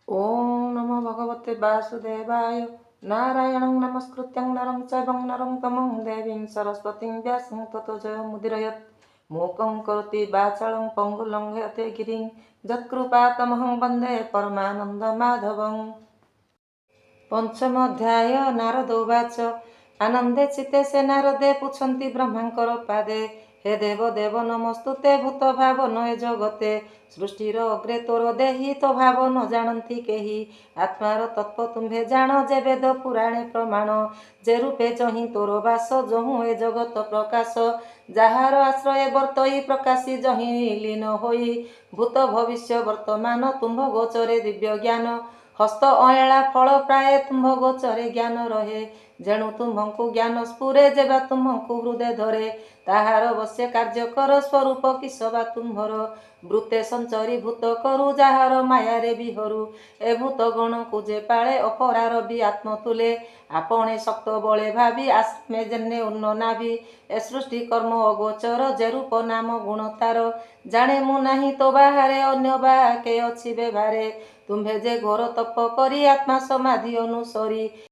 ओम नमो भगवते वासुदेवाय। नारायणं नमस्कृत्यं नरं चैवं नरं तमं देवीं सरस्वतीं व्यासं ततो जयमुदीरयेत्। मूकं करोति वाचालं पङ्गुं लङ्घयते गिरिं यत्कृपातमहं वन्दे परमानन्दमाधवम्। पंचम अध्याय। नारद उवाच। आनंदे चित्ते से नारदे पूछन्ति ब्रह्मांकर पादे। हे देव देव नमस्तुते भूत भाव नये जगते। सृष्टिर अग्रे तोर देहि तो भाव न जानती केहि। आत्मार तत्व तुम्भे जान जे वेद पुराणे प्रमाण। जे रूपे जहि तोर वास जहु ए जगत प्रकाश। जाहार आश्रय बर्तई प्रकाशी जहि लीन होई। भूत भविष्य वर्तमान तुम्भ गोचरे दिव्य ज्ञान। हस्त अयला फल प्राय तुम्भ गोचरे ज्ञान रहे। जेणु तुम्भଙ୍କୁ ज्ञान स्फुरे जेबा तुम्भଙ୍କୁ हृदय धरे। ताहार अवश्य कार्य कर स्वरूप किसबा तुम्भर। वृत्ते संचरी भूत करु जाहार मायारे बिहरु। ए भूत गणକୁ जे पाळे अपरार भी आत्म तुले। आपणे शक्त बळे भाबी आश्रमे जेन्ने उन्न नाभि। ए सृष्टि कर्म अगोचर जे रूप नाम गुण तार। जाणे मु नाही तो बाहारे अन्य ବା କେ ଅଛି ବ୍ୟବହାରେ। ତୁମ୍ଭେ ଯେ ଘୋର ତପ କରି ଆତ୍ମା ସମାଧି ଅନୁସରି।